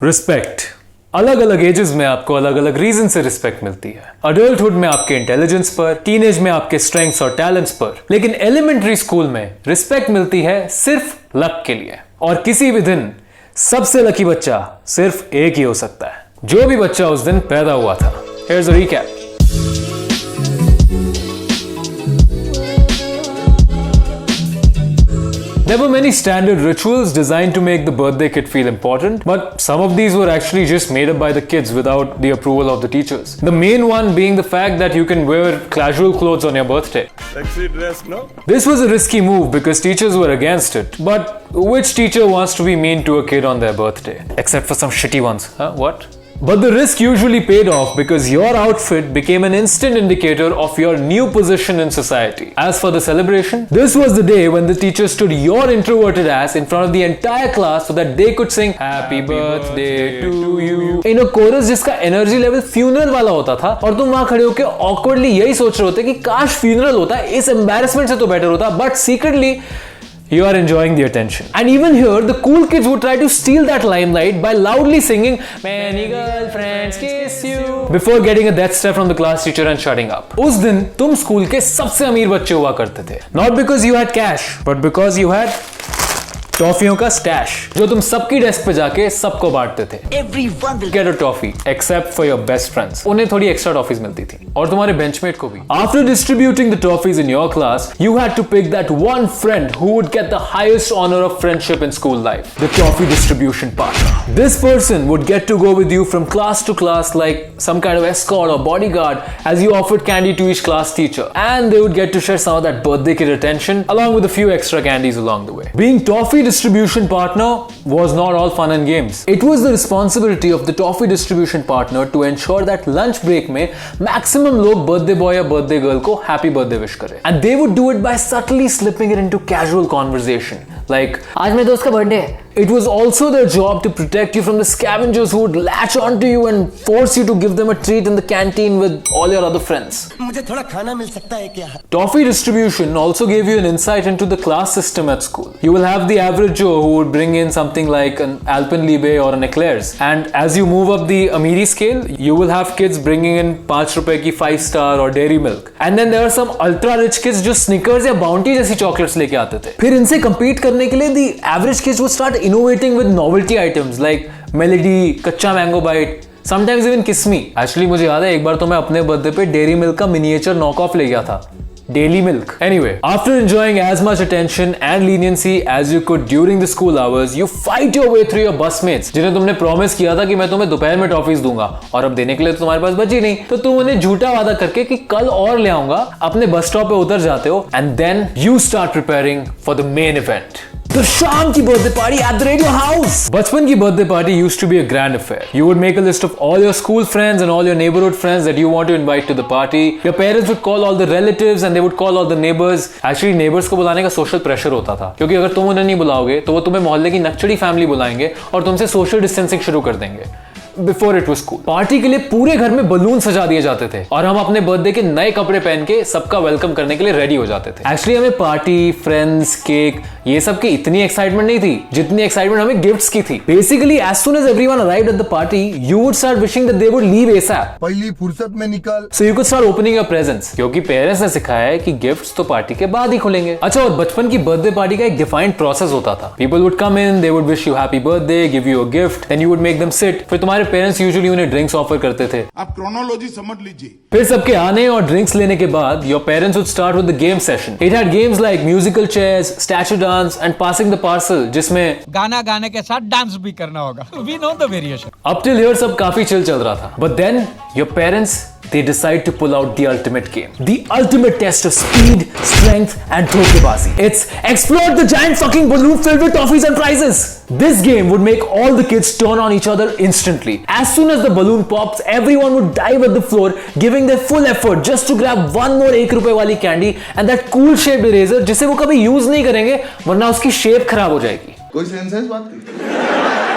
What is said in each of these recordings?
Respect अलग अलग edges में आपको अलग अलग रीजन से रिस्पेक्ट मिलती है। अडल्टहुड में आपके इंटेलिजेंस पर, टीनेज में आपके स्ट्रेंथ्स और टैलेंट्स पर, लेकिन एलिमेंट्री स्कूल में रिस्पेक्ट मिलती है सिर्फ लक के लिए। और किसी भी दिन सबसे लकी बच्चा सिर्फ एक ही हो सकता है, जो भी बच्चा उस दिन पैदा हुआ था। Here's a recap. There were many standard rituals designed to make the birthday kid feel important, but some of these were actually just made up by the kids without the approval of the teachers. The main one being the fact that you can wear casual clothes on your birthday. Sexy dress, no? This was a risky move because teachers were against it, but which teacher wants to be mean to a kid on their birthday? Except for some shitty ones, huh? What? But the risk usually paid off because your outfit became an instant indicator of your new position in society. As for the celebration, this was the day when the teacher stood your introverted ass in front of the entire class so that they could sing Happy Birthday to you in a chorus जिसका energy level funeral वाला होता था, और तुम वहां खड़े होकर awkwardly यही सोच रहे होते कि काश funeral होता, इस embarrassment से तो better होता, but secretly you are enjoying the attention. And even here, the cool kids would try to steal that limelight by loudly singing Many girlfriends kiss you before getting a death stare from the class teacher and shutting up. उस दिन तुम school के सबसे अमीर बच्चे हुआ करते थे. Not because you had cash, but because you had टॉफियों का स्टैश, जो तुम सबकी डेस्क पे जाके सबको बांटते थे. Everyone will get a toffee except for your best friends. उन्हें थोड़ी एक्स्ट्रा टॉफीज मिलती थी, और तुम्हारे बेंचमेट को भी. After distributing the toffees in your class, you had to pick that one friend who would get the highest honor of friendship in school life, the toffee distribution partner. This person would get to go with you from class to class like some kind of escort or bodyguard as you offered candy to each class teacher, and they would get to share some of that birthday kid attention along with a few extra candies along the way. Being toffee distribution partner was not all fun and games. It was the responsibility of the toffee distribution partner to ensure that lunch break में maximum लोग birthday boy या birthday girl को happy birthday wish करें. And they would do it by subtly slipping it into casual conversation. Like, आज मेरे दोस्त का birthday है. It was also their job to protect you from the scavengers who would latch onto you and force you to give them a treat in the canteen with all your other friends. मुझे थोड़ा खाना मिल सकता है क्या? Toffee distribution also gave you an insight into the class system at school. You will have the average Joe who would bring in something like an Alpenliebe or an Eclairs. And as you move up the Amiri scale, you will have kids bringing in 5 रुपए की 5 star or dairy milk. And then there are some ultra rich kids जो Snickers या Bounty जैसी chocolates लेके आते थे. फिर इनसे compete करने के लिए the average kids would start innovating with novelty items like Melody, कच्चा mango bite, sometimes even Kiss Me. Actually मुझे याद है एक बार तो मैं अपने बर्थडे पे डेयरी मिल्क का मिनिएचर नॉक ऑफ ले गया था, Daily Milk. Anyway, after enjoying as much attention and leniency as you could during the school hours, you fight your way through your busmates, जिन्हें तुमने प्रॉमिस किया था कि मैं तुम्हें दोपहर में टॉफीज दूंगा, और अब देने के लिए तो तुम्हारे पास बची नहीं, तो तुम उन्हें झूठा वादा करके कि कल और ले आऊंगा अपने बस स्टॉप पे उतर जाते हो. And then you start preparing for the main event. तो शाम की birthday party at the radio house. बचपन की birthday party used to be a grand affair. You would make a list of all your school friends and all your neighbourhood friends that you want to invite to the party. Your parents would call all the relatives and they would call all the neighbours. Actually neighbours को बुलाने का social pressure होता था, क्योंकि अगर तुम उन्हें नहीं बुलाओगे तो वो तुम्हें मोहल्ले की नक्चड़ी फैमिली बुलाएंगे और तुमसे सोशल डिस्टेंसिंग शुरू कर देंगे. Before it was cool. Party के लिए पूरे घर में बलून सजा दिए जाते थे और हम अपने बर्थडे के नए कपड़े पहन के सबका वेलकम करने के लिए रेडी हो जाते थे. एक्चुअली हमें पार्टी, फ्रेंड्स, केक, ये सब की इतनी एक्साइटमेंट नहीं थी जितनी एक्साइटमेंट हमें गिफ्ट्स की थी. Basically as soon as everyone arrived at the party, you would start wishing that they would leave ASAP. पहली फुर्सत में निकल. So you could start opening your presents, क्योंकि पेरेंट्स ने सिखाया है कि गिफ्ट्स तो पार्टी के बाद ही खुलेंगे. अच्छा, और बचपन की बर्थडे पार्टी का एक डिफाइंड प्रोसेस होता था. People would come in, they would wish you happy birthday, give you a gift, then you would make them sit. फिर तुम्हारे पेरेंट्स यूजुअली उन्हें ड्रिंक्स ऑफर करते थे. आप क्रोनोलॉजी समझ लीजिए. फिर सबके आने और ड्रिंक्स लेने के बाद your parents would start with the game session. It had games like musical chairs, statue dance and passing the parcel, जिसमें गाना गाने के साथ डांस भी करना होगा. We know the variation. Up till here सब काफी चिल चल रहा था. But then your parents, they decide to pull out the ultimate game, the ultimate test of speed, strength and drokebazi. It's explode the giant fucking balloon filled with toffees and prizes. This game would make all the kids turn on each other instantly. As soon as the balloon pops, everyone would dive at the floor, giving their full effort just to grab one more 1 रुपए वाली candy and that cool shaped eraser जिसे वो कभी use नहीं करेंगे वरना उसकी shape खराब हो जाएगी. कोई सेंस है इस बात की?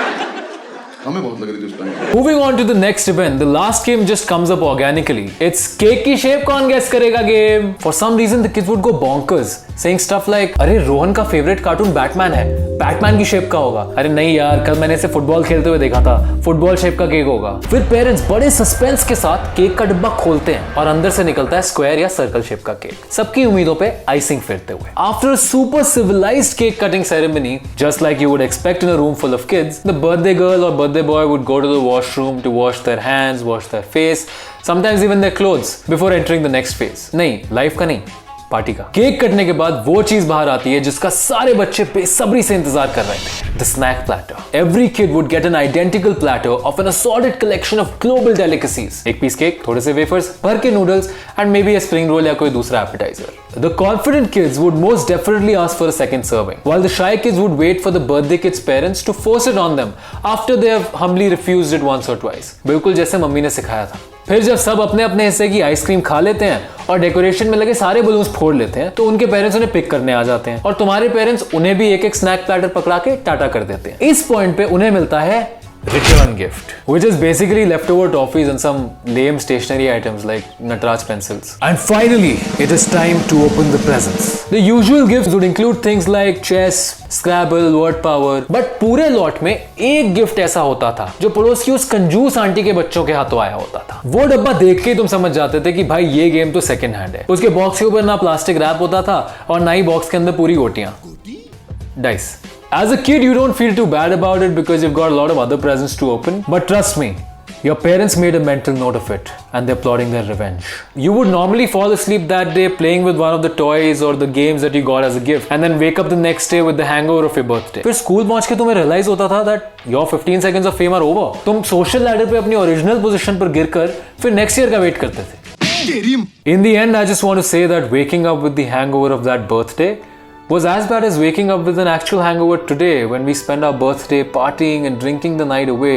हमें बहुत लग रही थी उस time. Moving on to the next event, the last game just comes up organically. It's cake की shape कौन guess करेगा game. For some reason the kids would go bonkers saying stuff like, अरे रोहन का फेवरेट कार्टून बैटमैन है, Batman की shape का होगा। अरे नहीं यार, कल मैंने इसे फुटबॉल खेलते हुए देखा था, फुटबॉल शेप का केक होगा। फिर पेरेंट्स बड़े सस्पेंस के साथ केक का डिब्बा खोलते हैं और अंदर से निकलता है स्क्वायर या सर्कल शेप का केक, सबकी उम्मीदों पे आइसिंग फेरते हुए। After super civilised cake cutting ceremony, just like you would expect in a room full of kids, the birthday girl और birthday boy would go to the washroom to wash their hands, wash their face, sometimes even their clothes before entering the next phase. नहीं, life का नहीं, party का। Cake कटने के बाद वो चीज बाहर आती है जिसका सारे बच्चे बेसब्री से इंतजार कर रहे थे, the snack platter. Every kid would get an identical platter of an assorted collection of global delicacies. एक पीस केक, थोड़े से वेफर्स, भर के noodles and maybe a spring roll या कोई दूसरा appetizer. The confident kids would most definitely ask for a second serving, while the shy kids would wait for the birthday kid's parents to force it on them after they have humbly refused it once or twice. बिल्कुल जैसे mummy ने सिखाया था। फिर जब सब अपने अपने हिस्से की आइसक्रीम खा लेते हैं और डेकोरेशन में लगे सारे बलून्स फोड़ लेते हैं, तो उनके पेरेंट्स उन्हें पिक करने आ जाते हैं और तुम्हारे पेरेंट्स उन्हें भी एक एक स्नैक प्लेटर पकड़ा के टाटा कर देते हैं। इस पॉइंट पे उन्हें मिलता है return gift, which is basically leftover toffees and some lame stationery items like Nataraj pencils. And finally, it is time to open the presents. The usual gifts would include things like chess, Scrabble, word power, but पूरे lot में एक gift ऐसा होता था जो पड़ोस की उस कंजूस आंटी के बच्चों के हाथों आया होता था। वो डब्बा देख के ही तुम समझ जाते थे कि भाई ये गेम तो सेकंड हैंड है। उसके बॉक्स के ऊपर ना प्लास्टिक रैप होता था और ना ही बॉक्स के अंदर पूरी गोटियां, dice. As a kid, you don't feel too bad about it because you've got a lot of other presents to open. But trust me, your parents made a mental note of it and they're plotting their revenge. You would normally fall asleep that day playing with one of the toys or the games that you got as a gift and then wake up the next day with the hangover of your birthday. फिर school पहुंच के तुम्हें realize होता था that your 15 seconds of fame are over. तुम social ladder पे अपनी original position पर गिरकर फिर next year का wait करते थे। In the end, I just want to say that waking up with the hangover of that birthday was as bad as waking up with an actual hangover today when we spend our birthday partying and drinking the night away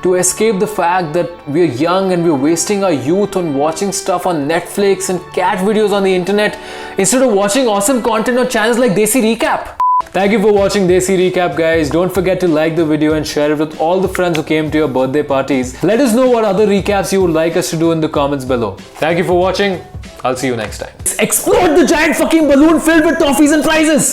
to escape the fact that we're young and we're wasting our youth on watching stuff on Netflix and cat videos on the internet instead of watching awesome content on channels like Desi Recap. Thank you for watching Desi Recap, guys. Don't forget to like the video and share it with all the friends who came to your birthday parties. Let us know what other recaps you would like us to do in the comments below. Thank you for watching. I'll see you next time. Explode the giant fucking balloon filled with toffees and prizes!